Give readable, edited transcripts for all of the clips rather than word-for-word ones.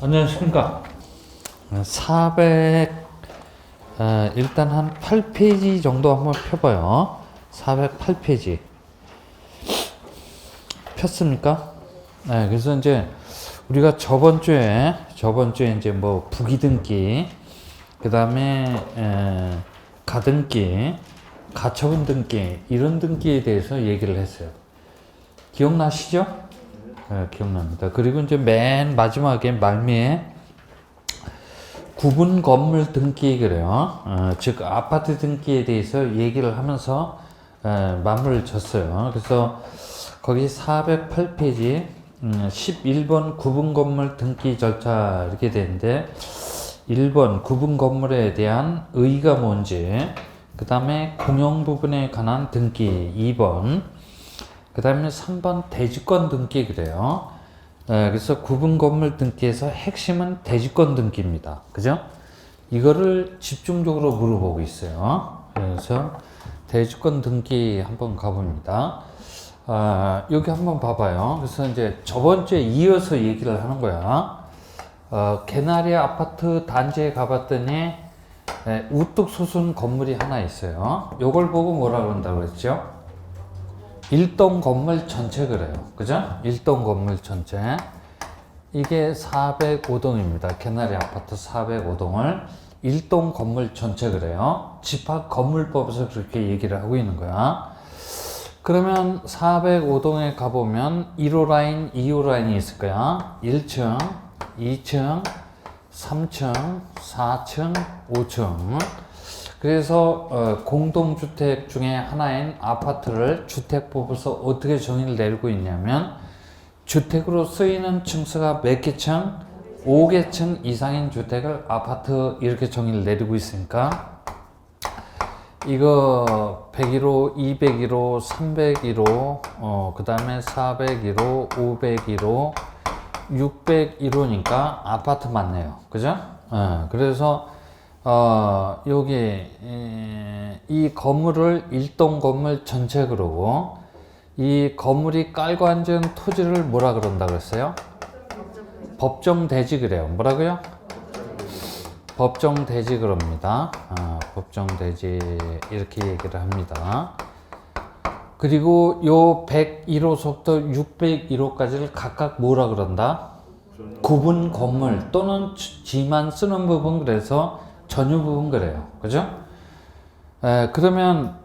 안녕하십니까. 400, 일단 한 8페이지 정도 한번 펴봐요. 408페이지. 폈습니까? 네, 그래서 이제 우리가 저번 주에 이제 뭐 부기등기, 그 다음에 가등기, 가처분 등기, 이런 등기에 대해서 얘기를 했어요. 기억나시죠? 네, 기억납니다. 그리고 이제 맨 마지막에 말미에 구분 건물 등기 그래요. 즉 아파트 등기에 대해서 얘기를 하면서 마무리를 졌어요. 그래서 거기 408페이지 11번 구분 건물 등기 절차 이렇게 되는데 1번 구분 건물에 대한 의의가 뭔지, 그 다음에 공용 부분에 관한 등기 2번, 그 다음에 3번 대지권 등기 그래요. 그래서 구분 건물 등기에서 핵심은 대지권 등기입니다. 그죠? 이거를 집중적으로 물어보고 있어요. 그래서 대지권 등기 한번 가봅니다. 여기 한번 봐봐요. 그래서 이제 저번 주에 이어서 얘기를 하는 거야. 개나리 아파트 단지에 가봤더니 우뚝 솟은 건물이 하나 있어요. 요걸 보고 뭐라 그런다고 그랬죠? 일동 건물 전체 그래요. 그죠? 일동 건물 전체. 이게 405동입니다. 개나리 아파트 405동을 일동 건물 전체 그래요. 집합 건물법에서 그렇게 얘기를 하고 있는 거야. 그러면 405동에 가보면 1호 라인, 2호 라인이 있을 거야. 1층, 2층, 3층, 4층, 5층. 그래서 공동주택 중에 하나인 아파트를 주택법에서 어떻게 정의를 내리고 있냐면, 주택으로 쓰이는 층수가 몇 개 층? 5개 층 이상인 주택을 아파트 이렇게 정의를 내리고 있으니까 이거 101호, 201호, 301호, 그 다음에 401호, 501호, 601호니까 아파트 맞네요. 그죠? 그래서 여기 이 건물을 일동 건물 전체 그러고, 이 건물이 깔고 앉은 토지를 뭐라 그런다 그랬어요? 법정대지 그래요. 뭐라고요? 법정대지 그럽니다. 법정대지 이렇게 얘기를 합니다. 그리고 요 101호부터 601호까지를 각각 뭐라 그런다? 구분 건물 또는 지만 쓰는 부분, 그래서 전유 부분 그래요. 그죠? 그러면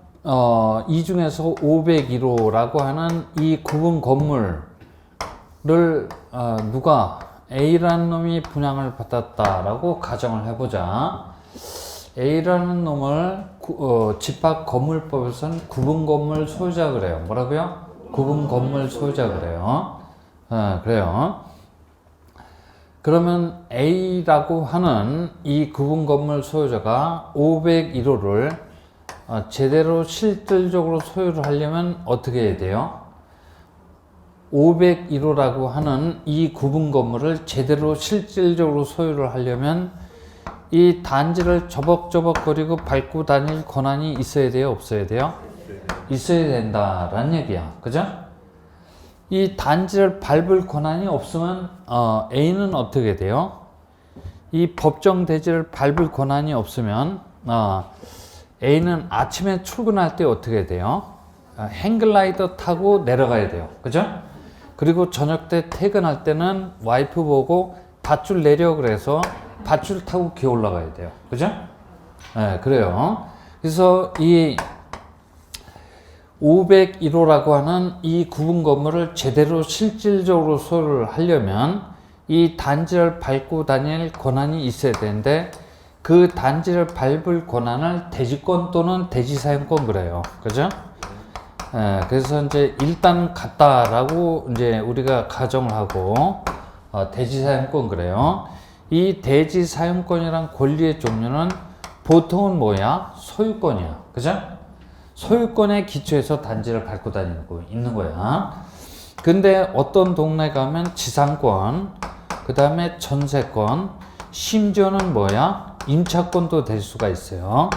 이 중에서 501호라고 하는 이 구분 건물을 누가 A라는 놈이 분양을 받았다라고 가정을 해보자. A라는 놈을 집합 건물법에서는 구분 건물 소유자 그래요. 뭐라고요? 구분 건물 소유자 그래요. 그래요. 그러면 A라고 하는 이 구분 건물 소유자가 501호를 제대로 실질적으로 소유를 하려면 어떻게 해야 돼요? 501호라고 하는 이 구분 건물을 제대로 실질적으로 소유를 하려면 이 단지를 저벅저벅거리고 밟고 다닐 권한이 있어야 돼요? 없어야 돼요? 있어야 된다라는 얘기야. 그죠? 이 단지를 밟을 권한이 없으면 A는 어떻게 돼요? 이 법정 대지를 밟을 권한이 없으면 A는 아침에 출근할 때 어떻게 돼요? 행글라이더 타고 내려가야 돼요. 그죠? 그리고 저녁 때 퇴근할 때는 와이프 보고 밧줄 내려 그래서 밧줄 타고 기어 올라가야 돼요. 그죠? 그래요. 그래서 이 501호라고 하는 이 구분 건물을 제대로 실질적으로 소유를 하려면 이 단지를 밟고 다닐 권한이 있어야 되는데, 그 단지를 밟을 권한을 대지권 또는 대지사용권 그래요. 그죠? 그래서 이제 일단 같다라고 이제 우리가 가정을 하고 대지사용권 그래요. 이 대지사용권이란 권리의 종류는 보통은 뭐야? 소유권이야. 그죠? 소유권에 기초해서 단지를 밟고 다니고 있는 거야. 근데 어떤 동네 가면 지상권, 그 다음에 전세권, 심지어는 뭐야? 임차권도 될 수가 있어요.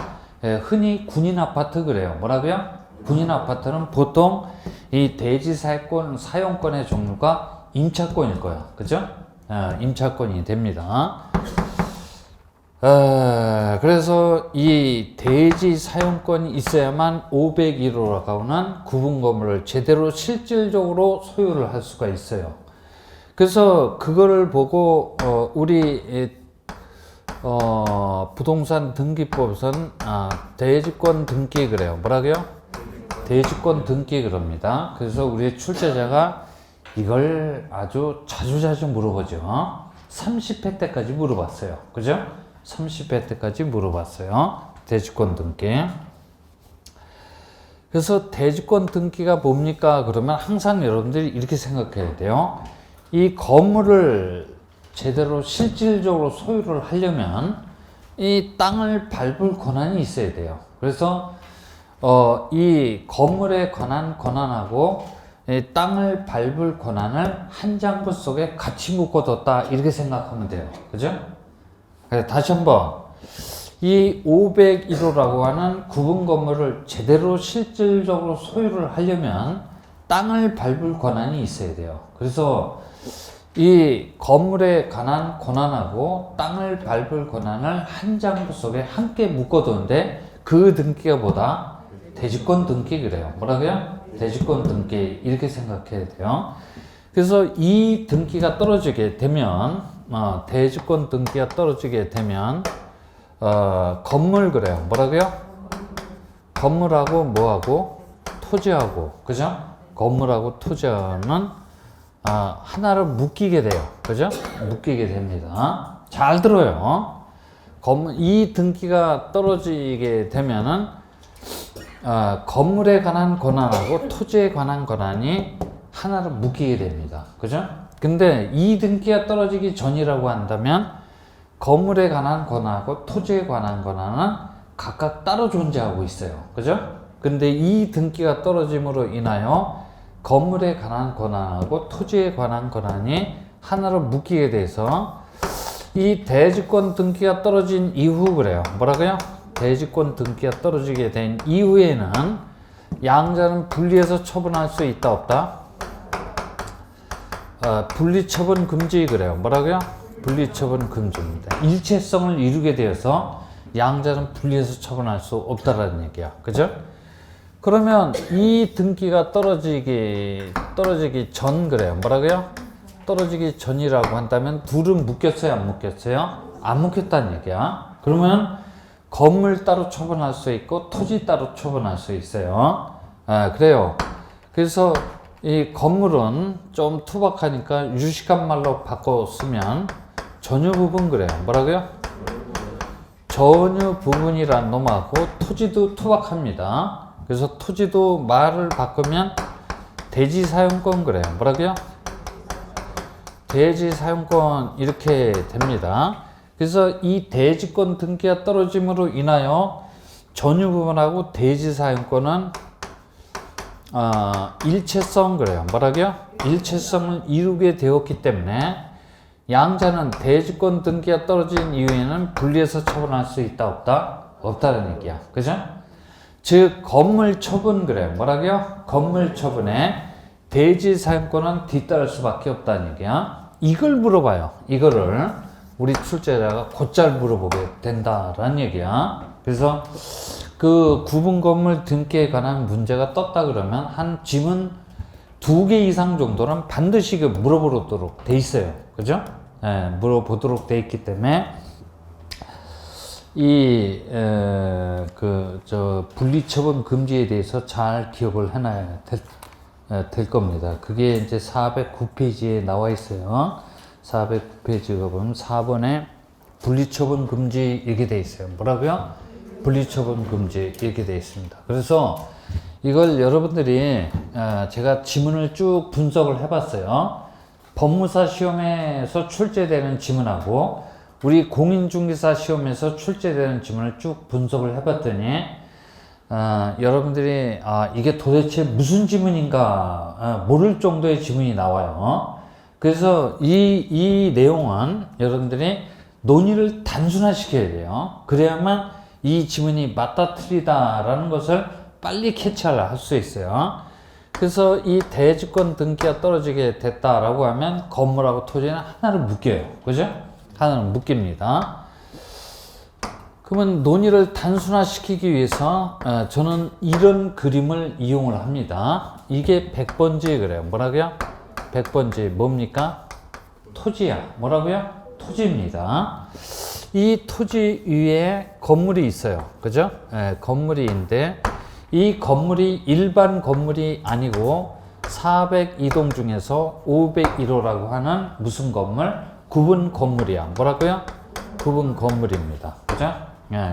흔히 군인 아파트 그래요. 뭐라고요? 군인 아파트는 보통 이 대지사용권의 종류가 임차권일 거야. 그죠? 임차권이 됩니다. 그래서 이 대지 사용권이 있어야만 501호라고 하는 구분 건물을 제대로 실질적으로 소유를 할 수가 있어요. 그래서 그거를 보고 우리 부동산 등기법에서는 대지권 등기 그래요. 뭐라고요? 대지권 등기 그럽니다. 그래서 우리 출제자가 이걸 아주 자주자주 물어보죠. 30회 때까지 물어봤어요. 그죠? 30회 때까지 물어봤어요. 대지권 등기. 그래서 대지권 등기가 뭡니까? 그러면 항상 여러분들이 이렇게 생각해야 돼요. 이 건물을 제대로 실질적으로 소유를 하려면 이 땅을 밟을 권한이 있어야 돼요. 그래서 이 건물에 관한 권한하고 이 땅을 밟을 권한을 한 장부 속에 같이 묶어뒀다 이렇게 생각하면 돼요. 그죠? 다시 한번 이 501호라고 하는 구분 건물을 제대로 실질적으로 소유를 하려면 땅을 밟을 권한이 있어야 돼요. 그래서 이 건물에 관한 권한하고 땅을 밟을 권한을 한 장부 속에 함께 묶어두는데 그 등기가 뭐다? 대지권 등기 그래요. 뭐라고요? 대지권 등기 이렇게 생각해야 돼요. 그래서 이 등기가 떨어지게 되면 대지권 등기가 떨어지게 되면 건물 그래요. 뭐라고요? 건물하고 뭐하고 토지하고 그죠? 건물하고 토지는 하나로 묶이게 돼요. 그죠? 묶이게 됩니다. 잘 들어요. 이 등기가 떨어지게 되면은 건물에 관한 권한하고 토지에 관한 권한이 하나로 묶이게 됩니다. 그죠? 근데 이 등기가 떨어지기 전이라고 한다면 건물에 관한 권한하고 토지에 관한 권한은 각각 따로 존재하고 있어요. 그죠? 근데 이 등기가 떨어짐으로 인하여 건물에 관한 권한하고 토지에 관한 권한이 하나로 묶이게 돼서 이 대지권 등기가 떨어진 이후 그래요. 뭐라고요? 대지권 등기가 떨어지게 된 이후에는 양자는 분리해서 처분할 수 있다 없다? 분리처분 금지 그래요. 뭐라고요? 분리처분 금지입니다. 일체성을 이루게 되어서 양자는 분리해서 처분할 수 없다라는 얘기야. 그죠? 그러면 이 등기가 떨어지기 전 그래요. 뭐라고요? 떨어지기 전이라고 한다면 둘은 묶였어요? 안 묶였어요? 안 묶였다는 얘기야. 그러면 건물 따로 처분할 수 있고 토지 따로 처분할 수 있어요. 그래요. 그래서 이 건물은 좀 투박하니까 유식한 말로 바꿔 쓰면 전유 부분 그래요. 뭐라고요? 전유 부분이란 놈하고 토지도 투박합니다. 그래서 토지도 말을 바꾸면 대지 사용권 그래요. 뭐라고요? 대지 사용권 이렇게 됩니다. 그래서 이 대지권 등기가 떨어짐으로 인하여 전유 부분하고 대지 사용권은 일체성 그래요. 뭐라고요? 일체성을 이루게 되었기 때문에 양자는 대지권 등기가 떨어진 이후에는 분리해서 처분할 수 있다 없다? 없다는 얘기야. 그죠? 즉 건물 처분 그래요. 뭐라고요? 건물 처분에 대지 사용권은 뒤따를 수밖에 없다는 얘기야. 이걸 물어봐요. 이거를 우리 출제자가 곧잘 물어보게 된다라는 얘기야. 그래서 그 구분 건물 등기에 관한 문제가 떴다 그러면 한 지문 2개 이상 정도는 반드시 물어보도록 돼 있어요. 그죠? 물어보도록 돼 있기 때문에 이 분리처분 금지에 대해서 잘 기억을 해놔야 될 겁니다. 그게 이제 409페이지에 나와 있어요. 409페이지가 보면 4번에 분리처분 금지 이렇게 돼 있어요. 뭐라고요? 분리처분 금지 이렇게 돼 있습니다. 그래서 이걸 여러분들이 제가 지문을 쭉 분석을 해봤어요. 법무사 시험에서 출제되는 지문하고 우리 공인중개사 시험에서 출제되는 지문을 쭉 분석을 해봤더니 여러분들이 이게 도대체 무슨 지문인가 모를 정도의 지문이 나와요. 그래서 이 내용은 여러분들이 논의를 단순화시켜야 돼요. 그래야만 이 지문이 맞다 틀리다라는 것을 빨리 캐치할 수 있어요. 그래서 이 대지권 등기가 떨어지게 됐다라고 하면 건물하고 토지는 하나로 묶여요. 그죠? 하나로 묶입니다. 그러면 논의를 단순화시키기 위해서 저는 이런 그림을 이용을 합니다. 이게 100번지 그래요. 뭐라고요? 100번지 뭡니까? 토지야. 뭐라고요? 토지입니다. 이 토지 위에 건물이 있어요. 그죠? 건물이 있는데 이 건물이 일반 건물이 아니고 402동 중에서 501호라고 하는 무슨 건물? 구분 건물이야. 뭐라고요? 구분 건물입니다. 그죠?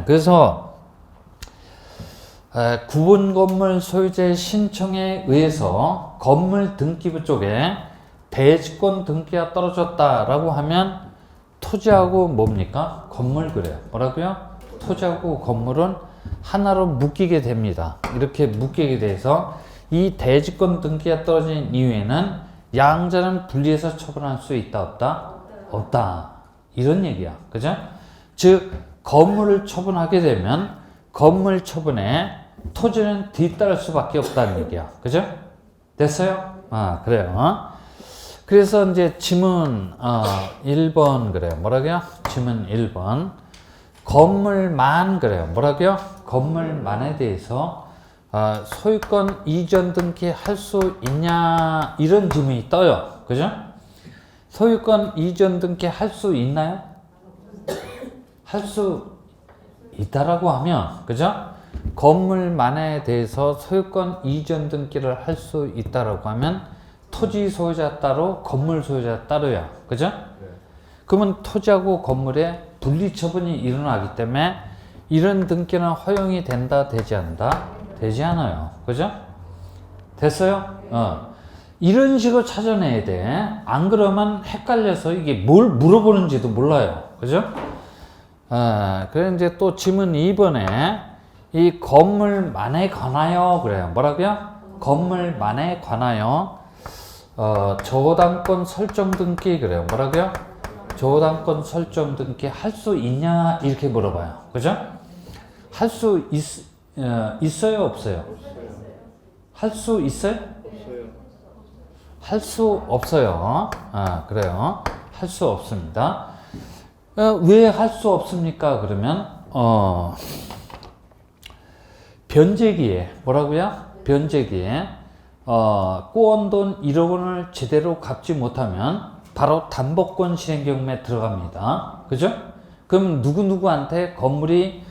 그래서 구분 건물 소유자의 신청에 의해서 건물 등기부 쪽에 대지권 등기가 떨어졌다라고 하면 토지하고 뭡니까? 건물 그래요. 뭐라고요? 토지하고 건물은 하나로 묶이게 됩니다. 이렇게 묶이게 돼서 이 대지권 등기가 떨어진 이후에는 양자는 분리해서 처분할 수 있다 없다? 없다. 이런 얘기야. 그죠? 즉 건물을 처분하게 되면 건물 처분에 토지는 뒤따를 수밖에 없다는 얘기야. 그죠? 됐어요? 그래요. 그래서 이제 지문 1번 그래요. 뭐라고요? 지문 1번. 건물만 그래요. 뭐라고요? 건물만에 대해서 소유권 이전 등기 할 수 있냐 이런 질문이 떠요. 그죠? 소유권 이전 등기 할 수 있나요? 할 수 있다라고 하면 그죠? 건물만에 대해서 소유권 이전 등기를 할 수 있다라고 하면 토지 소유자 따로 건물 소유자 따로야. 그죠? 그러면 토지하고 건물에 분리처분이 일어나기 때문에 이런 등기는 허용이 된다 되지 않는다? 되지 않아요. 그죠? 됐어요? 이런 식으로 찾아내야 돼. 안 그러면 헷갈려서 이게 뭘 물어보는지도 몰라요. 그죠? 그래 이제 또 지문 2번에 이 건물만에 관하여 그래요. 뭐라고요? 건물만에 관하여 저당권 설정 등기 그래요. 뭐라고요? 저당권 설정 등기 할 수 있냐 이렇게 물어봐요. 그죠? 할 수 있어요 없어요? 할 수 있어요? 할 수 없어요. 그래요. 할 수 없습니다. 왜 할 수 없습니까? 그러면 변제기에 뭐라고요? 변제기에 꼬은 돈 1억 원을 제대로 갚지 못하면 바로 담보권 실행 경매에 들어갑니다. 그죠? 그럼 누구누구한테 건물이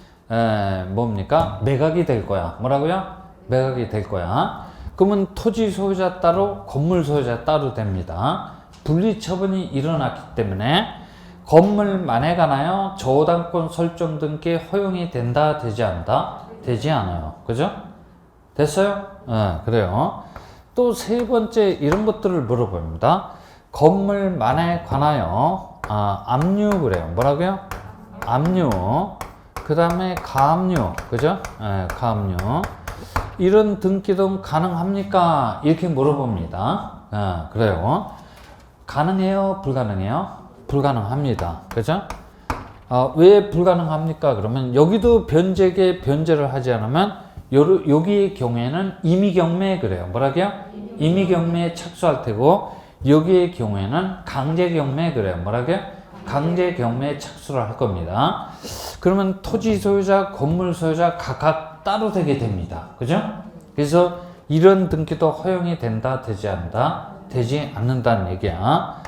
뭡니까? 매각이 될 거야. 뭐라고요? 매각이 될 거야. 그러면 토지 소유자 따로 건물 소유자 따로 됩니다. 분리처분이 일어났기 때문에 건물만에 관하여 저당권 설정 등기 허용이 된다 되지 않다? 되지 않아요. 그죠? 됐어요? 그래요. 또 세 번째 이런 것들을 물어봅니다. 건물만에 관하여 압류 그래요. 뭐라고요? 압류. 그 다음에 가압류. 그죠? 가압류. 이런 등기도 가능합니까? 이렇게 물어봅니다. 그래요. 가능해요? 불가능해요? 불가능합니다. 그죠? 왜 불가능합니까? 그러면 여기도 변제계 변제를 하지 않으면 여기의 경우에는 임의경매 그래요. 뭐라고요? 임의경매에 착수할 테고 여기의 경우에는 강제경매 그래요. 뭐라고요? 강제경매에 착수를 할 겁니다. 그러면 토지 소유자, 건물 소유자 각각 따로 되게 됩니다. 그죠? 그래서 이런 등기도 허용이 된다, 되지 않는다? 되지 않는다는 얘기야.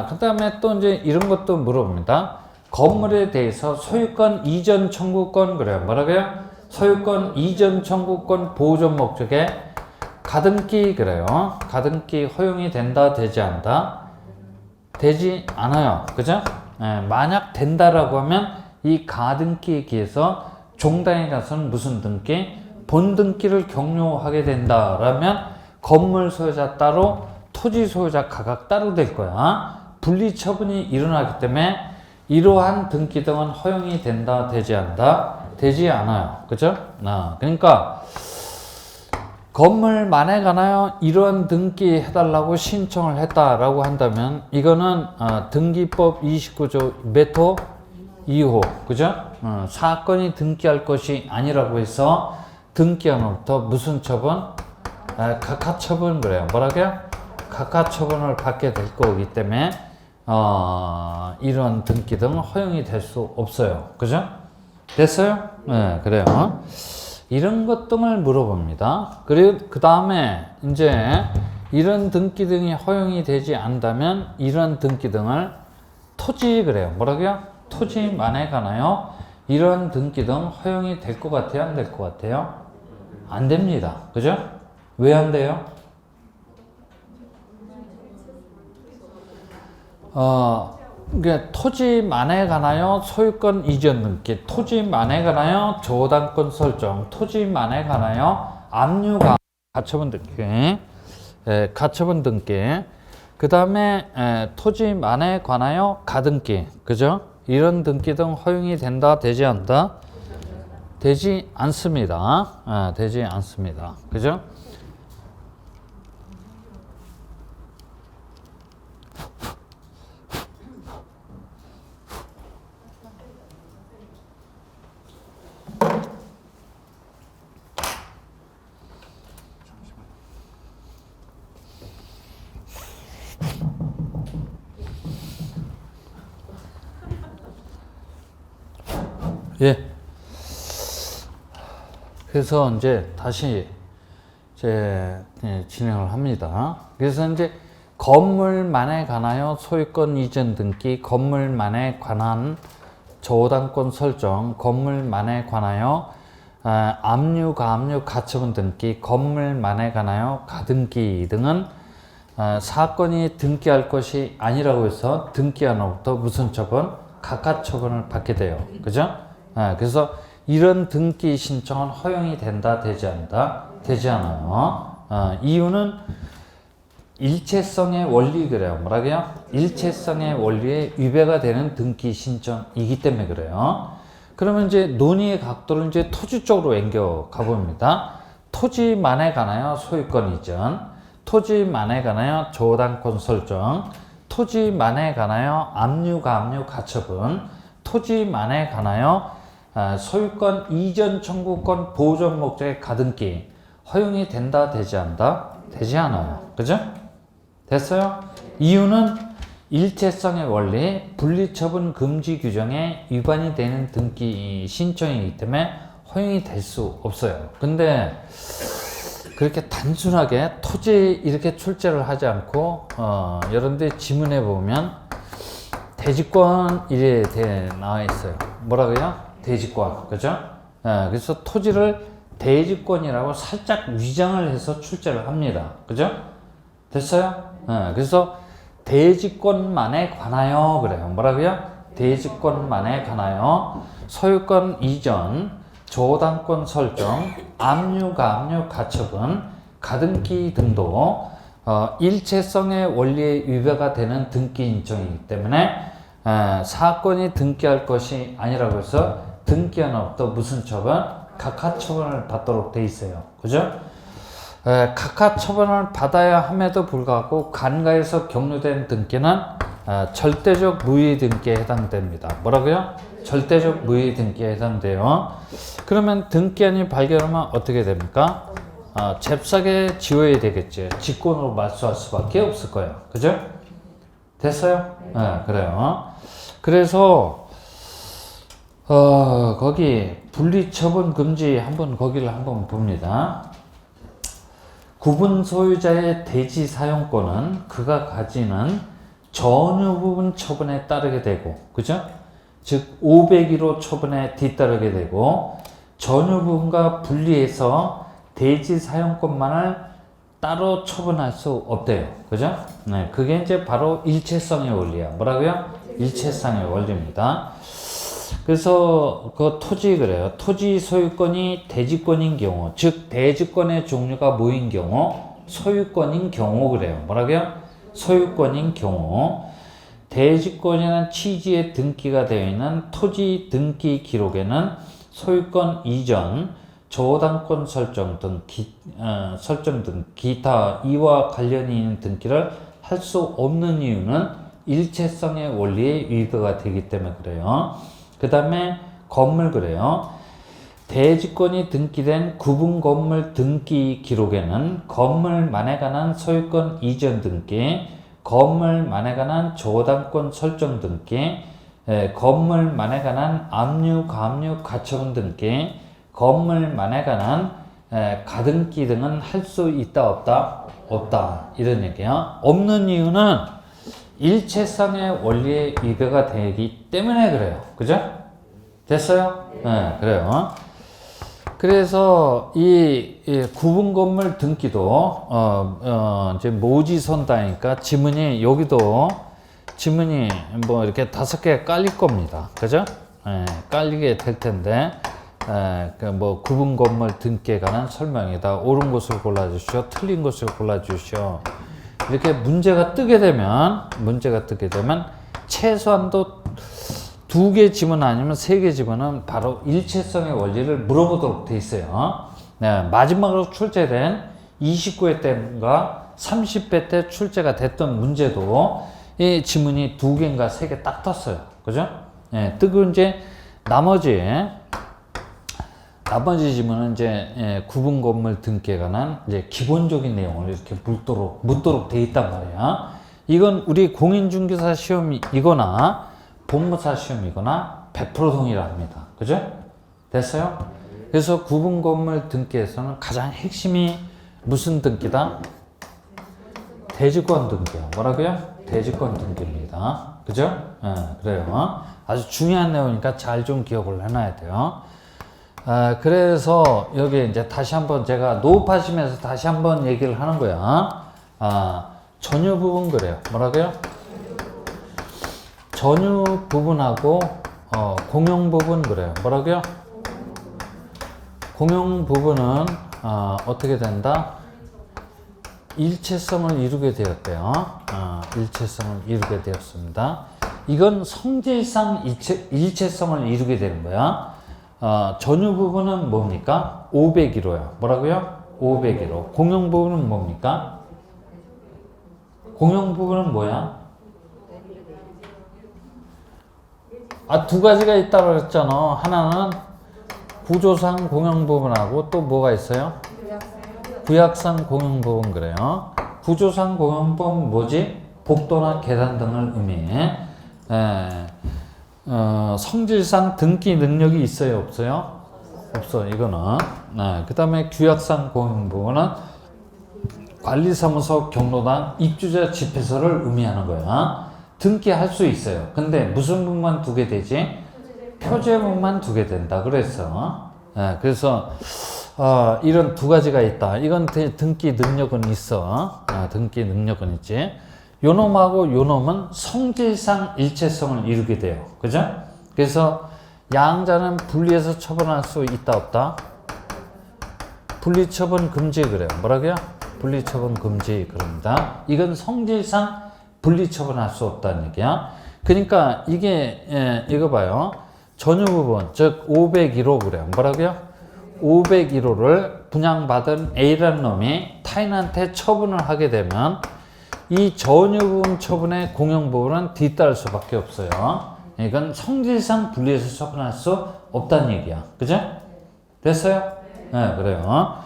그 다음에 또 이제 이런 것도 물어봅니다. 건물에 대해서 소유권 이전 청구권 그래요. 뭐라고요? 소유권 이전 청구권 보존 목적에 가등기 그래요. 가등기 허용이 된다, 되지 않는다? 되지 않아요. 그죠? 만약 된다라고 하면 이 가등기에 기해서 종당에 가서는 무슨 등기? 본등기를 격려하게 된다라면 건물 소유자 따로 토지 소유자 각각 따로 될 거야. 분리처분이 일어나기 때문에 이러한 등기 등은 허용이 된다, 되지 않는다? 되지 않아요. 그죠? 그러니까 건물만에 관하여 이런 등기 해달라고 신청을 했다라고 한다면 이거는 등기법 29조 메토 2호 그죠? 사건이 등기할 것이 아니라고 해서 등기함으로부터 무슨 처분? 각하처분 그래요. 뭐라고요? 각하처분을 받게 될 거기 때문에 이런 등기 등 허용이 될 수 없어요. 그죠? 됐어요? 네, 그래요. 이런 것 등을 물어봅니다. 그리고 그 다음에 이제 이런 등기 등이 허용이 되지 않다면 이런 등기 등을 토지 그래요. 뭐라고요? 토지 만에 관하여 이런 등기 등 허용이 될 것 같아요? 안 될 것 같아요? 안 됩니다. 그죠? 왜 안 돼요? 그러니까 토지만에 관하여 소유권 이전 등기, 토지만에 관하여 저당권 설정, 토지만에 관하여 압류가 가처분 등기, 가처분 등기, 그 다음에 토지만에 관하여 가등기, 그죠? 이런 등기 등 허용이 된다, 되지 않다? 되지 않습니다. 되지 않습니다. 그죠? 예. 그래서 이제 다시 진행을 합니다. 그래서 이제 건물만에 관하여 소유권 이전 등기, 건물만에 관한 저당권 설정, 건물만에 관하여 압류, 가압류, 가처분 등기, 건물만에 관하여 가등기 등은 사건이 등기할 것이 아니라고 해서 등기한 후부터 무슨 처분? 각하처분을 받게 돼요. 그죠? 그래서 이런 등기 신청은 허용이 된다, 되지 않다? 되지 않아요. 이유는 일체성의 원리 그래요. 뭐라고요? 일체성의 원리에 위배가 되는 등기 신청이기 때문에 그래요. 그러면 이제 논의의 각도를 이제 토지 쪽으로 옮겨 가봅니다. 토지만에 관하여 소유권 이전, 토지만에 관하여 저당권 설정, 토지만에 관하여 압류, 가압류, 가처분, 토지만에 관하여 소유권 이전 청구권 보존 목적의 가등기 허용이 된다, 되지 않다? 되지 않아요. 그죠? 됐어요? 이유는 일체성의 원리, 분리처분 금지 규정에 위반이 되는 등기 신청이기 때문에 허용이 될 수 없어요. 근데 그렇게 단순하게 토지 이렇게 출제를 하지 않고 여러분들 지문에 보면 대지권 이래 나와 있어요. 뭐라고요? 대지권. 그죠? 그래서 토지를 대지권이라고 살짝 위장을 해서 출제를 합니다. 그죠? 됐어요? 그래서 대지권만에 관하여 그래요. 뭐라고요? 대지권만에 관하여 소유권 이전, 저당권 설정, 압류, 가압류, 가처분, 가등기 등도 일체성의 원리에 위배가 되는 등기 신청이기 때문에 사건이 등기할 것이 아니라고 해서 등기한 후부터 무슨 처분? 각하처분을 받도록 돼 있어요. 그죠? 각하처분을 받아야 함에도 불구하고 간과해서 경로된 등기는 절대적 무의 등기에 해당됩니다. 뭐라고요? 절대적 무의 등기에 해당돼요. 그러면 등기한이 발견하면 어떻게 됩니까? 잽싸게 지워야 되겠지. 직권으로 말소할 수밖에 없을 거예요. 그죠? 됐어요? 그래요. 그래서 거기 분리처분 금지 거기를 한번 봅니다. 구분 소유자의 대지 사용권은 그가 가지는 전유 부분 처분에 따르게 되고, 그죠? 즉 501호 처분에 뒤따르게 되고, 전유 부분과 분리해서 대지 사용권만을 따로 처분할 수 없대요. 그죠? 네, 그게 이제 바로 일체성의 원리야. 뭐라고요? 일체성의 원리입니다. 그래서 그 토지 그래요. 토지 소유권이 대지권인 경우, 즉 대지권의 종류가 뭐인 경우? 소유권인 경우 그래요. 뭐라고요? 소유권인 경우 대지권이라는 취지의 등기가 되어 있는 토지 등기 기록에는 소유권 이전, 저당권 설정 등 기타 이와 관련이 있는 등기를 할 수 없는 이유는 일체성의 원리에 위배가 되기 때문에 그래요. 그 다음에 건물 그래요. 대지권이 등기된 구분 건물 등기 기록에는 건물만에 관한 소유권 이전 등기, 건물만에 관한 저당권 설정 등기, 건물만에 관한 압류, 감류, 가처분 등기, 건물만에 관한 가등기 등은 할 수 있다 없다? 없다. 이런 얘기야. 없는 이유는 일체성의 원리에 위배가 되기 때문에 그래요. 그죠? 됐어요? 네, 그래요. 그래서 이 구분 건물 등기도 이제 모지선다니까 지문이 여기도 지문이 뭐 이렇게 5개 깔릴 겁니다. 그죠? 깔리게 될 텐데 뭐 구분 건물 등기에 관한 설명이다. 옳은 것을 골라주시오. 틀린 것을 골라주시오. 이렇게 문제가 뜨게 되면 최소한도 2개 지문 아니면 3개 지문은 바로 일체성의 원리를 물어보도록 돼 있어요. 네, 마지막으로 출제된 29회 때인가 30회 때 출제가 됐던 문제도 이 지문이 2개인가 3개 딱 떴어요. 그죠? 네, 뜨고 이제 나머지 지문은 이제 구분 건물 등기에 관한 이제 기본적인 내용을 이렇게 묻도록 돼 있단 말이야. 이건 우리 공인중개사 시험이거나 본무사 시험이거나 100% 동일합니다. 그죠? 됐어요? 그래서 구분 건물 등기에서는 가장 핵심이 무슨 등기다? 대지권 등기요. 뭐라고요? 대지권 등기입니다. 그죠? 그래요. 아주 중요한 내용이니까 잘 좀 기억을 해놔야 돼요. 그래서 여기 이제 다시 한번 제가 노업하시면서 다시 한번 얘기를 하는 거야. 전유 부분 그래요. 뭐라고요? 전유 부분하고 공용 부분 그래요. 뭐라고요? 공용 부분은 어떻게 된다? 일체성을 이루게 되었대요. 일체성을 이루게 되었습니다. 이건 성질상 일체성을 이루게 되는 거야. 전유 부분은 뭡니까? 501호야. 뭐라고요? 501호. 공용 부분은 뭡니까? 공용 부분은 뭐야? 2가지가 있다고 그랬잖아. 하나는 구조상 공용 부분하고 또 뭐가 있어요? 구약상 공용 부분 그래요. 구조상 공용 부분 뭐지? 복도나 계단 등을 의미해. 성질상 등기 능력이 있어요? 없어요? 없어. 이거는. 그 다음에 규약상 공용 부분은 관리사무소, 경로당, 입주자 집회서를 의미하는 거야. 등기할 수 있어요. 근데 무슨 부분만 두게 되지? 표제문만 두게 된다 그랬어. 그래서 이런 2가지가 있다. 이건 등기 능력은 있어. 등기 능력은 있지. 요놈하고 요놈은 성질상 일체성을 이루게 돼요. 그죠? 그래서 양자는 분리해서 처분할 수 있다 없다? 분리처분 금지 그래요. 뭐라고요? 분리처분 금지 그럽니다. 이건 성질상 분리처분할 수 없다는 얘기야. 그러니까 이게 이거 봐요. 전유 부분 즉 501호 그래요. 뭐라고요? 501호를 분양받은 A라는 놈이 타인한테 처분을 하게 되면 이 전유 부분 처분의 공용 부분은 뒤따를 수밖에 없어요. 이건 성질상 분리해서 처분할 수 없다는 얘기야. 그죠? 됐어요? 네, 그래요.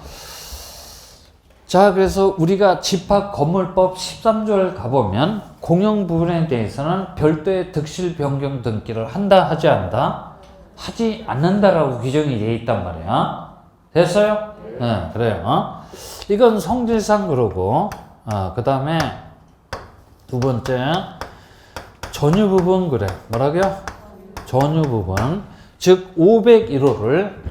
자, 그래서 우리가 집합건물법 13조를 가보면 공용 부분에 대해서는 별도의 득실 변경 등기를 한다 하지 않다? 하지 않는다라고 규정이 되어 있단 말이야. 됐어요? 네, 그래요. 이건 성질상 그러고 그 다음에 2번째 전유 부분 그래. 뭐라고요? 전유 부분 즉 501호를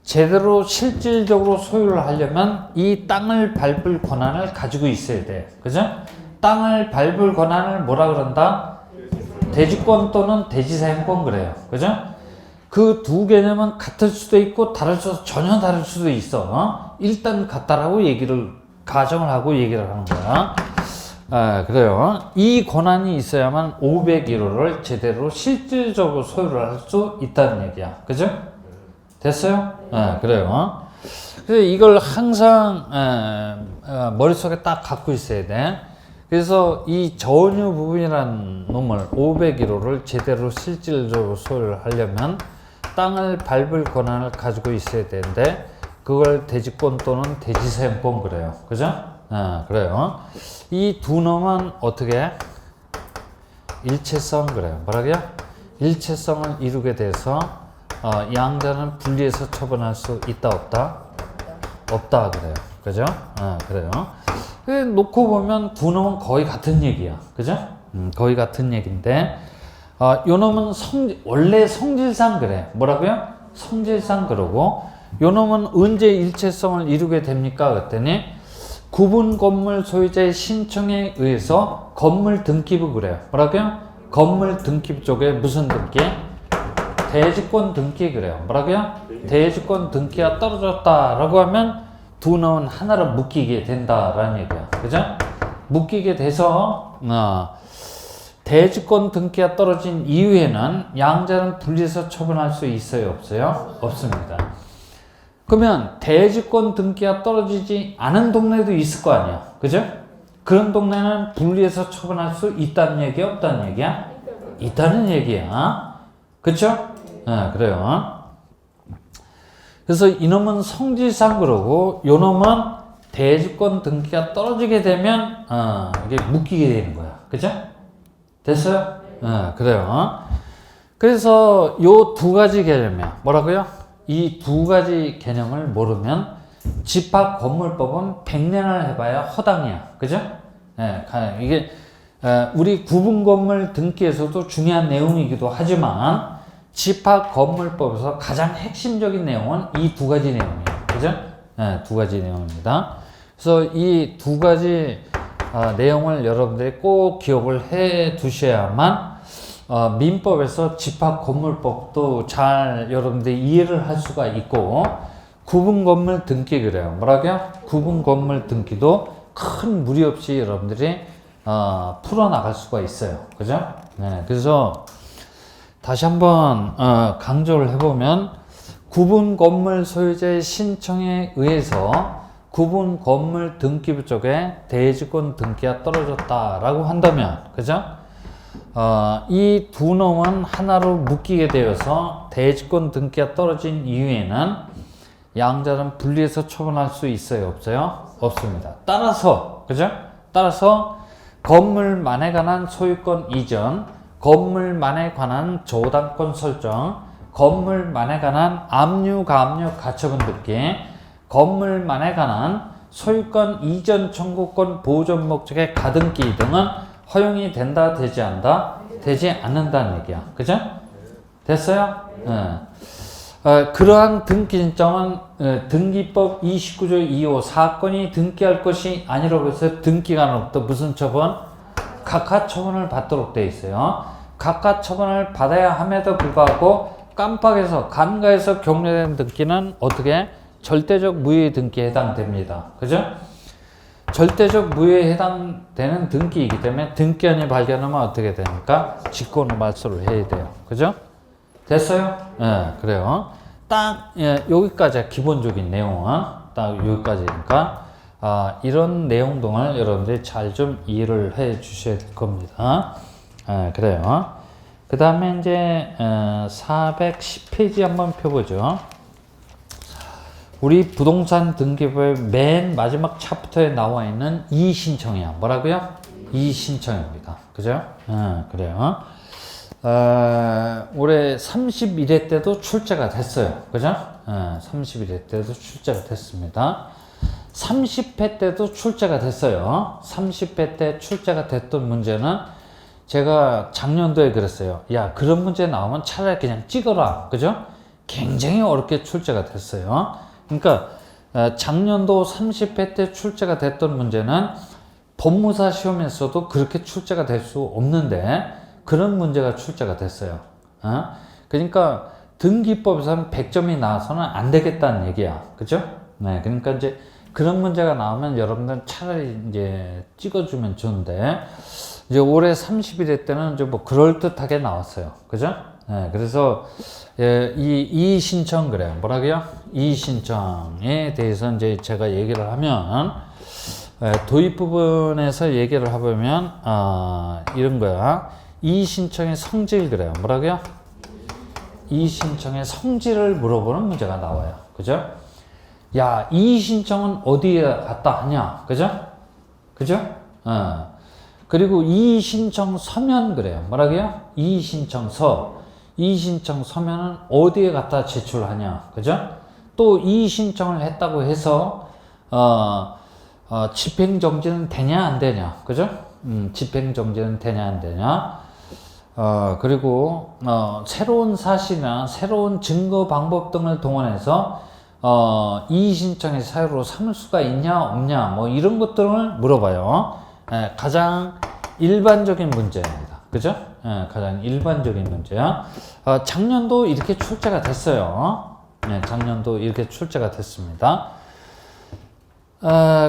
제대로 실질적으로 소유를 하려면 이 땅을 밟을 권한을 가지고 있어야 돼. 그죠? 땅을 밟을 권한을 뭐라 그런다? 대지권 또는 대지사용권 그래요. 그죠? 그 2 개념은 같을 수도 있고 전혀 다를 수도 있어. 일단 같다라고 가정을 하고 얘기를 하는 거야. 그래요. 이 권한이 있어야만 501호를 제대로 실질적으로 소유를 할 수 있다는 얘기야. 그죠? 됐어요? 그래요. 그래서 이걸 항상 머릿속에 딱 갖고 있어야 돼. 그래서 이 전유 부분이라는 놈을 501호를 제대로 실질적으로 소유를 하려면 땅을 밟을 권한을 가지고 있어야 되는데 그걸 대지권 또는 대지사용권 그래요. 그죠? 그래요. 이 두 놈은 어떻게? 일체성 그래요. 뭐라고요? 일체성을 이루게 돼서 양자는 분리해서 처분할 수 있다 없다? 없다 그래요. 그죠? 그래요. 놓고 보면 두 놈은 거의 같은 얘기야. 그죠? 거의 같은 얘기인데 요 놈은 원래 성질상 그래. 뭐라고요? 성질상 그러고 요 놈은 언제 일체성을 이루게 됩니까? 그랬더니 구분 건물 소유자의 신청에 의해서 건물 등기부 그래요. 뭐라고요? 건물 등기부 쪽에 무슨 등기? 대지권 등기 그래요. 뭐라고요? 대지권 등기가 떨어졌다라고 하면 두 놈은 하나로 묶이게 된다라는 얘기야. 그죠? 묶이게 돼서 대지권 등기가 떨어진 이후에는 양자는 분리해서 처분할 수 있어요? 없어요? 없습니다. 그러면 대지권 등기가 떨어지지 않은 동네도 있을 거 아니야. 그죠? 그런 동네는 분리해서 처분할 수 있다는 얘기야? 없다는 얘기야? 있다는 얘기야. 그쵸? 그래요. 그래서 이놈은 성질상 그러고 요놈은 대지권 등기가 떨어지게 되면 이게 묶이게 되는 거야. 그죠? 됐어요? 그래요. 그래서 요 두 가지 개념이야. 뭐라고요? 이 두 가지 개념을 모르면 집합건물법은 100년을 해봐야 허당이야. 그죠? 이게 우리 구분건물 등기에서도 중요한 내용이기도 하지만 집합건물법에서 가장 핵심적인 내용은 이 두 가지 내용이에요. 그죠? 두 가지 내용입니다. 그래서 이 두 가지 내용을 여러분들이 꼭 기억을 해 두셔야만 민법에서 집합건물법도 잘 여러분들이 이해를 할 수가 있고 구분건물 등기 그래요. 뭐라고요? 구분건물 등기도 큰 무리 없이 여러분들이 풀어나갈 수가 있어요. 그죠? 그래서 다시 한번 강조를 해보면 구분건물 소유자의 신청에 의해서 구분건물 등기부 쪽에 대지권 등기가 떨어졌다라고 한다면, 그죠? 이 두 놈은 하나로 묶이게 되어서 대지권 등기가 떨어진 이후에는 양자는 분리해서 처분할 수 있어요? 없어요? 없습니다. 따라서, 그죠? 따라서 건물만에 관한 소유권 이전, 건물만에 관한 조당권 설정, 건물만에 관한 압류, 가압류, 가처분 등기, 건물만에 관한 소유권 이전 청구권 보존 목적의 가등기 등은 허용이 된다, 되지 않는다? 되지 않는다는 얘기야. 그죠? 됐어요? 그러한 등기 신청은 등기법 29조 2호 사건이 등기할 것이 아니라고 해서 등기관으로부터 무슨 처분? 각하 처분을 받도록 되어 있어요. 각하 처분을 받아야 함에도 불구하고 깜빡해서 간과해서 격려된 등기는 어떻게? 절대적 무효의 등기에 해당됩니다. 그죠? 절대적 무효에 해당되는 등기이기 때문에 등기한이 발견하면 어떻게 됩니까? 직권을 말소를 해야 돼요. 그죠? 됐어요? 그래요. 딱 여기까지 기본적인 내용은 딱 여기까지니까 이런 내용 등을 여러분들이 잘 좀 이해를 해 주셔야 될 겁니다. 그래요. 그 다음에 이제 410페이지 한번 펴보죠. 우리 부동산 등기부의 맨 마지막 챕터에 나와 있는 이의신청이야. 뭐라고요? 이의신청입니다. 그죠? 그래요. 올해 31회 때도 출제가 됐어요. 그죠? 31회 때도 출제가 됐습니다. 30회 때도 출제가 됐어요. 30회 때 출제가 됐던 문제는 제가 작년도에 그랬어요. 야, 그런 문제 나오면 차라리 그냥 찍어라. 그죠? 굉장히 어렵게 출제가 됐어요. 그러니까 작년도 30회 때 출제가 됐던 문제는 법무사 시험에서도 그렇게 출제가 될 수 없는데 그런 문제가 출제가 됐어요. 그러니까 등기법에서는 100점이 나와서는 안 되겠다는 얘기야. 그죠? 그러니까 이제 그런 문제가 나오면 여러분들 차라리 이제 찍어주면 좋은데 이제 올해 31회 때는 이제 뭐 그럴듯하게 나왔어요. 그죠? 그래서 이 신청 그래요. 뭐라고요? 이 신청에 대해서 이제 제가 얘기를 하면 도입 부분에서 얘기를 해보면 이런 거야. 이 신청의 성질 그래요. 뭐라고요? 이의 신청의 성질을 물어보는 문제가 나와요. 그죠? 야, 이의 신청은 어디에 갖다 하냐? 그죠? 그죠? 그리고 이의 신청 서면 그래요. 뭐라고요? 이의 신청서. 이의 신청 서면은 어디에 갖다 제출하냐? 그죠? 또 이의 신청을 했다고 해서 집행정지는 되냐 안 되냐? 그죠? 집행정지는 되냐 안 되냐? 그리고 새로운 사실이나 새로운 증거 방법 등을 동원해서 이의 신청의 사유로 삼을 수가 있냐 없냐 뭐 이런 것들을 물어봐요. 가장 일반적인 문제입니다. 그죠? 가장 일반적인 문제야. 작년도 이렇게 출제가 됐어요. 작년도 이렇게 출제가 됐습니다.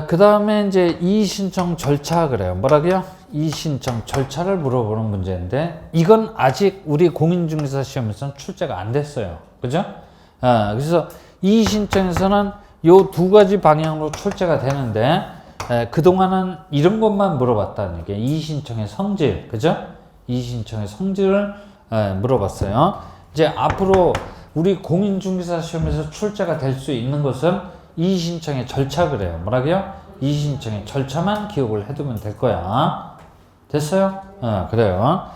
그 다음에 이제 이의 신청 절차 그래요. 뭐라고요? 이의 신청 절차를 물어보는 문제인데 이건 아직 우리 공인중개사 시험에서는 출제가 안 됐어요. 그죠? 그래서 이의 신청에서는 요 두 가지 방향으로 출제가 되는데 그동안은 이런 것만 물어봤다는 얘기예요. 이의 신청의 성질, 그죠? 이의 신청의 성질을 물어봤어요. 이제 앞으로 우리 공인중개사 시험에서 출제가 될 수 있는 것은 이의 신청의 절차 그래요. 뭐라고요? 이의 신청의 절차만 기억을 해두면 될 거야. 됐어요? 그래요.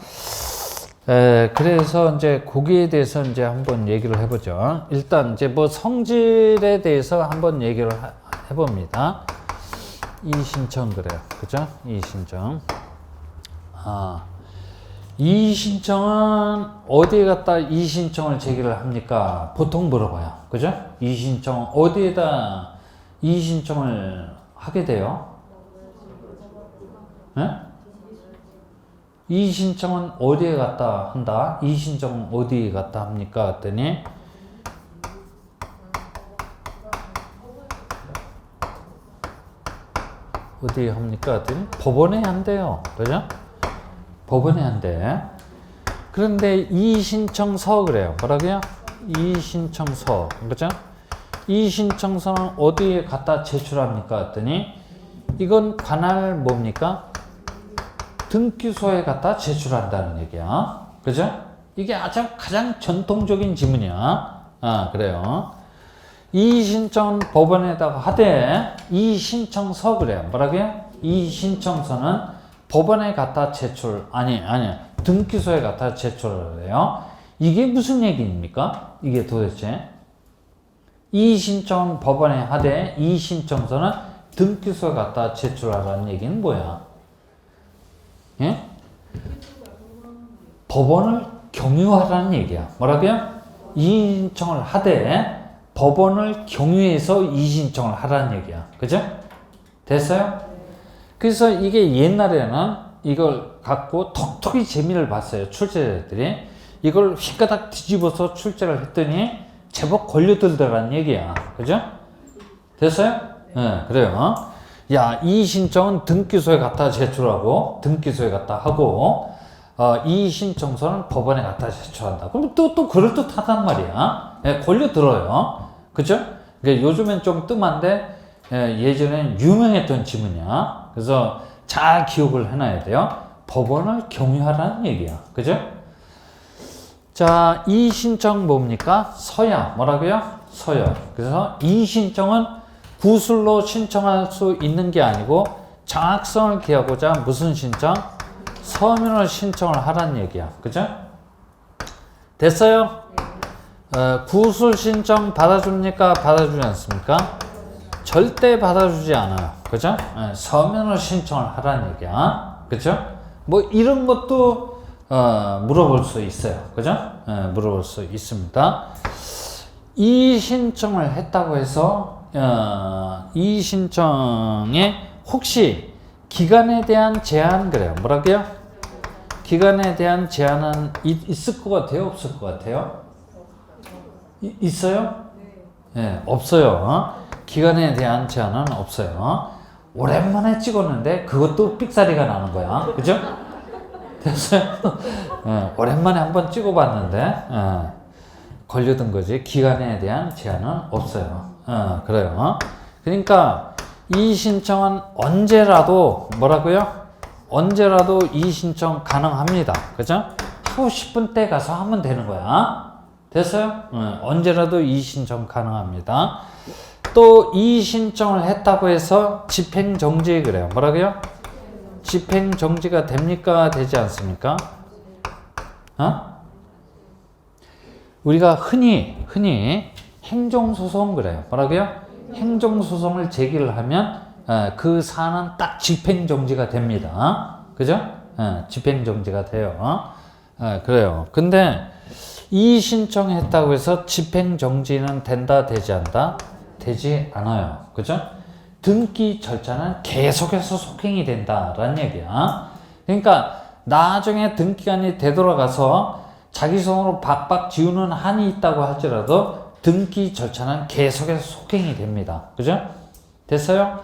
그래서 이제 거기에 대해서 이제 한번 얘기를 해보죠. 일단 이제 뭐 성질에 대해서 한번 얘기를 해봅니다. 이의 신청 그래요. 그죠? 이의 신청. 이의 신청은 어디에 갖다 이의 신청을 제기를 합니까? 보통 물어봐요. 그죠? 이의 신청 어디에다 이의 신청을 하게 돼요? 네? 이의 신청은 어디에 갖다 한다? 이의 신청은 어디에 갖다 합니까? 했더니 어디에 합니까? 했더니 법원에 한대요. 그죠? 법원에 한대. 그런데 이의 신청서 그래요. 뭐라고요? 이의 신청서. 그죠? 이의 신청서는 어디에 갖다 제출합니까? 했더니 이건 관할 뭡니까? 등기소에 갖다 제출한다는 얘기야. 그죠? 이게 아주 가장 전통적인 지문이야. 그래요. 이의 신청은 법원에다가 하되 이의 신청서 그래요. 뭐라고요? 이의 신청서는 법원에 갖다 제출, 아니, 등기소에 갖다 제출을 해요. 이게 무슨 얘기입니까? 이게 도대체. 이의 신청은 법원에 하되 이의 신청서는 등기소에 갖다 제출하라는 얘기는 뭐야? 예? 법원을 경유하라는 얘기야. 뭐라고요? 이의 신청을 하되 법원을 경유해서 이의 신청을 하라는 얘기야. 그죠? 됐어요? 그래서 이게 옛날에는 이걸 갖고 톡톡이 재미를 봤어요. 출제자들이. 이걸 휘가닥 뒤집어서 출제를 했더니 제법 걸려들더라는 얘기야. 그죠? 됐어요? 네, 그래요. 야, 이의 신청은 등기소에 갖다 제출하고, 등기소에 갖다 하고, 이의 신청서는 법원에 갖다 제출한다. 그럼 또 그럴듯하단 말이야. 네, 걸려들어요. 그죠? 그러니까 요즘엔 좀 뜸한데, 예전엔 유명했던 지문이야. 그래서 잘 기억을 해놔야 돼요. 법원을 경유하라는 얘기야. 그죠? 자, 이의 신청 뭡니까? 서약. 뭐라고요? 서약. 그래서 이의 신청은 구술로 신청할 수 있는 게 아니고 장학성을 기하고자 무슨 신청? 서면을 신청을 하라는 얘기야. 그죠? 됐어요? 구술 신청 받아줍니까? 받아주지 않습니까? 절대 받아주지 않아요. 그죠? 서면을 신청을 하라는 얘기야. 그죠? 뭐 이런 것도 물어볼 수 있어요. 그죠? 물어볼 수 있습니다. 이의 신청을 했다고 해서 이의 신청에 혹시 기간에 대한 제한 그래요. 뭐라고요? 기간에 대한 제한은 있을 것 같아요? 없을 것 같아요? 있어요? 네, 없어요. 기간에 대한 제한은 없어요. 오랜만에 찍었는데 그것도 삑사리가 나는 거야. 그죠? 됐어요? 오랜만에 한번 찍어봤는데 걸려든 거지. 기간에 대한 제한은 없어요. 그래요. 그러니까 이의 신청은 언제라도 뭐라고요? 언제라도 이의 신청 가능합니다. 그죠? 하고 싶은 때 가서 하면 되는 거야. 됐어요? 언제라도 이의 신청 가능합니다. 또 이의 신청을 했다고 해서 집행정지 그래요. 뭐라고요? 집행정지가 됩니까? 되지 않습니까? 우리가 흔히 행정소송 그래요. 뭐라고요? 행정소송을 제기를 하면 그 사안은 딱 집행정지가 됩니다. 그죠? 집행정지가 돼요. 그래요. 근데 이의 신청했다고 해서 집행정지는 된다, 되지 않다? 되지 않아요. 그죠? 등기 절차는 계속해서 속행이 된다라는 얘기야. 그러니까 나중에 등기관이 되돌아가서 자기 손으로 박박 지우는 한이 있다고 할지라도 등기 절차는 계속해서 속행이 됩니다. 그죠? 됐어요?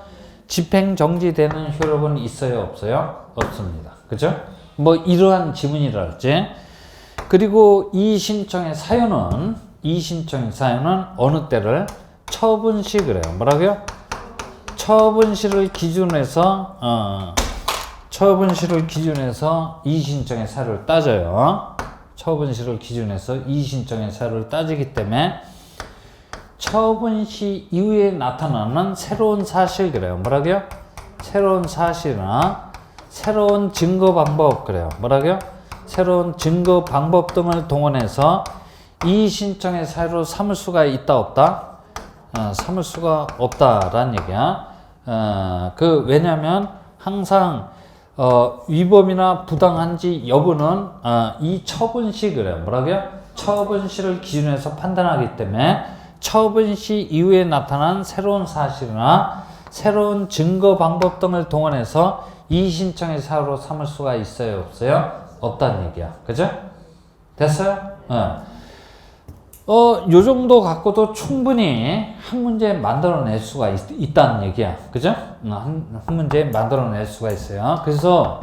집행정지되는 효력은 있어요? 없어요? 없습니다. 그죠? 뭐 이러한 지문이랄지. 그리고 이의 신청의 사유는 어느 때를 처분시 그래요. 뭐라고요? 처분시를 기준으로 해서 이의 신청의 사유를 따져요. 처분시를 기준해서 이의 신청의 사유를 따지기 때문에 처분시 이후에 나타나는 새로운 사실 그래요. 뭐라고요? 새로운 사실이나 새로운 증거 방법 그래요. 뭐라고요? 새로운 증거 방법 등을 동원해서 이의 신청의 사유로 삼을 수가 있다 없다? 삼을 수가 없다라는 얘기야. 왜냐면 항상 위법이나 부당한지 여부는 이 처분시 그래요. 뭐라고요? 처분시를 기준해서 판단하기 때문에 처분시 이후에 나타난 새로운 사실이나 새로운 증거 방법 등을 동원해서 이의 신청의 사유로 삼을 수가 있어요? 없어요? 없다는 얘기야. 그죠? 됐어요? 요 정도 갖고도 충분히 한 문제 만들어낼 수가 있다는 얘기야. 그죠? 한 문제 만들어낼 수가 있어요. 그래서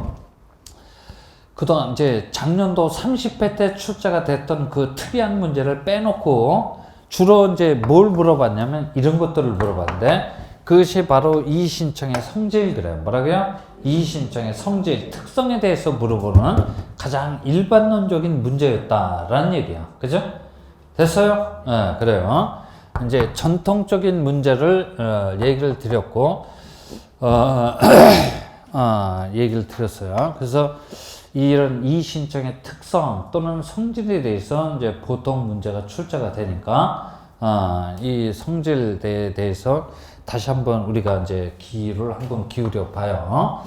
그동안 이제 작년도 30회 때 출제가 됐던 그 특이한 문제를 빼놓고 주로 이제 뭘 물어봤냐면 이런 것들을 물어봤는데 그것이 바로 이의 신청의 성질 그래요. 뭐라고요? 이의 신청의 성질, 특성에 대해서 물어보는 가장 일반론적인 문제였다라는 얘기야. 그죠? 됐어요? 그래요. 이제 전통적인 문제를 얘기를 드렸고, 얘기를 드렸어요. 그래서 이런 이의 신청의 특성 또는 성질에 대해서 이제 보통 문제가 출제가 되니까, 이 성질에 대해서 다시 한번 우리가 이제 기를 한번 기울여 봐요.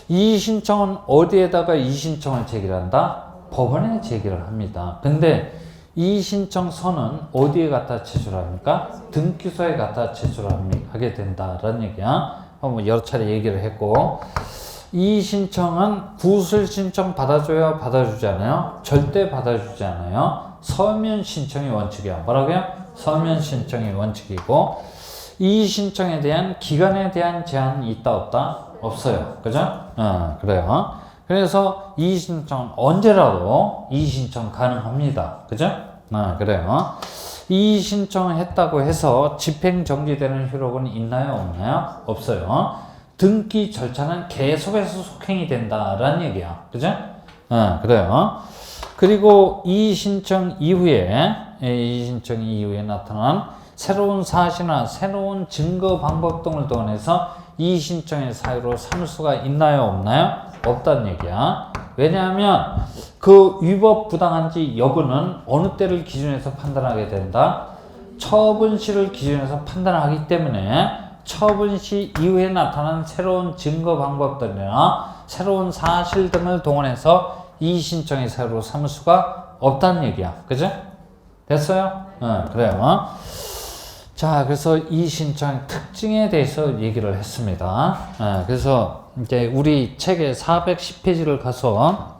이의 신청은 어디에다가 이의 신청을 제기를 한다? 법원에 제기를 합니다. 근데 이의 신청서는 어디에 갖다 제출합니까? 등기소에 갖다 제출하게 된다라는 얘기야. 한번 여러 차례 얘기를 했고, 이의 신청은 구술 신청 받아줘야 받아주지 않아요? 절대 받아주지 않아요. 서면 신청이 원칙이야. 뭐라고요? 서면 신청이 원칙이고, 이의 신청에 대한 기간에 대한 제한이 있다 없다? 없어요. 그죠? 그래요. 그래서 이의 신청 언제라도 이의 신청 가능합니다. 그죠? 그래요. 이의 신청했다고 해서 집행 정지되는 효력은 있나요? 없나요? 없어요. 등기 절차는 계속해서 속행이 된다라는 얘기야. 그죠? 그래요. 그리고 이의 신청 이후에 나타난 새로운 사실이나 새로운 증거 방법 등을 동원해서 이의 신청의 사유로 삼을 수가 있나요? 없나요? 없다는 얘기야. 왜냐하면 그 위법 부당한지 여부는 어느 때를 기준해서 판단하게 된다? 처분시를 기준해서 판단하기 때문에 처분시 이후에 나타난 새로운 증거 방법들이나 새로운 사실 등을 동원해서 이의 신청의 사유로 삼을 수가 없다는 얘기야. 그죠? 됐어요? 그래요. 자, 그래서 이의 신청 특징에 대해서 얘기를 했습니다. 그래서 이제 우리 책의 410페이지를 가서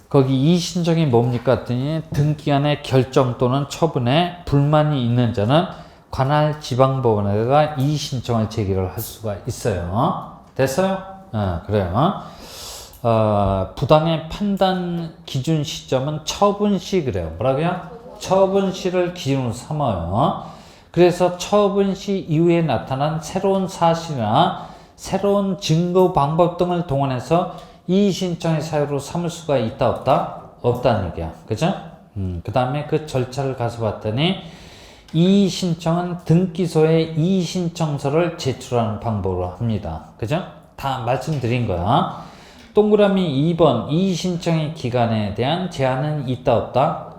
거기 이의 신청이 뭡니까 했더니 등기관의 결정 또는 처분에 불만이 있는 자는 관할 지방법원에다가 이의 신청을 제기를 할 수가 있어요. 됐어요? 그래요. 부당의 판단 기준 시점은 처분시 그래요. 뭐라고요? 처분시를 기준으로 삼아요. 그래서 처분시 이후에 나타난 새로운 사실이나 새로운 증거 방법 등을 동원해서 이의 신청의 사유로 삼을 수가 있다 없다? 없다는 얘기야. 그죠? 그 다음에 그 절차를 가서 봤더니 이의 신청은 등기소에 이의 신청서를 제출하는 방법으로 합니다. 그죠? 다 말씀드린 거야. 동그라미 2번 이의 신청의 기간에 대한 제한은 있다 없다?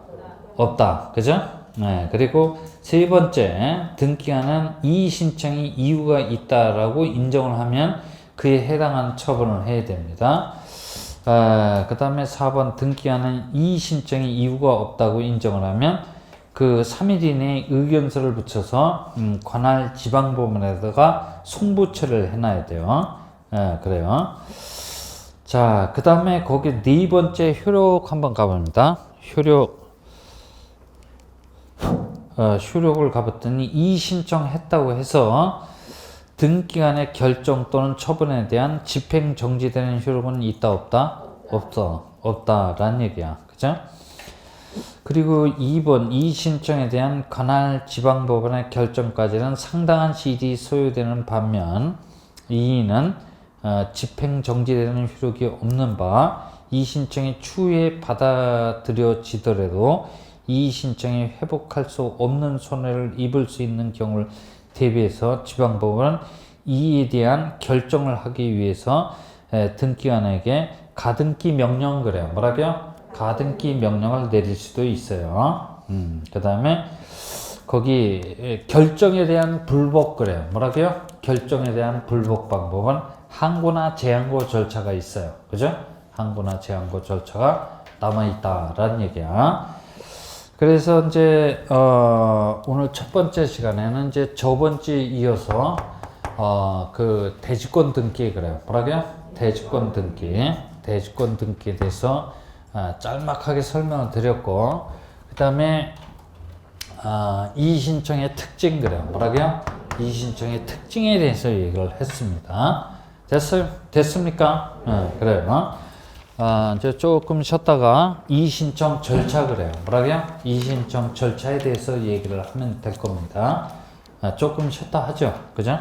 없다. 그죠? 네. 그리고 세 번째 등기하는 이의 신청의 이유가 있다라고 인정을 하면 그에 해당하는 처분을 해야 됩니다. 그 다음에 4번 등기하는 이의 신청의 이유가 없다고 인정을 하면 그 3일 이내에 의견서를 붙여서 관할 지방법원에다가 송부 처리를 해놔야 돼요. 그래요. 자, 그 다음에 거기 네 번째 효력 한번 가봅니다. 효력을 가봤더니 이의 신청했다고 해서 등기간의 결정 또는 처분에 대한 집행 정지되는 효력은 있다 없다? 없다라는 얘기야. 그죠? 그리고 2번 이의 신청에 대한 관할 지방법원의 결정까지는 상당한 시일이 소요되는 반면 2는 집행 정지되는 효력이 없는 바 이의 신청이 추후에 받아들여지더라도 이의 신청이 회복할 수 없는 손해를 입을 수 있는 경우를 대비해서 지방법원은 이에 대한 결정을 하기 위해서 등기관에게 가등기 명령 그래요. 뭐라고요? 가등기 명령을 내릴 수도 있어요. 그 다음에 거기 결정에 대한 불복 그래요. 뭐라고요? 결정에 대한 불복 방법은 항고나 재항고 절차가 있어요. 그죠? 항고나 재항고 절차가 남아있다라는 얘기야. 그래서 이제 오늘 첫 번째 시간에는 이제 저번 주에 이어서 그 대지권 등기 그래요. 뭐라고요? 대지권 등기에 대해서 짤막하게 설명을 드렸고, 그 다음에 이의 신청의 특징 그래요. 뭐라고요? 이의 신청의 특징에 대해서 얘기를 했습니다. 됐습니까? 그래요. 이제 조금 쉬었다가 이의 신청 절차 그래요. 뭐라고요? 이의 신청 절차에 대해서 얘기를 하면 될 겁니다. 조금 쉬었다 하죠. 그죠?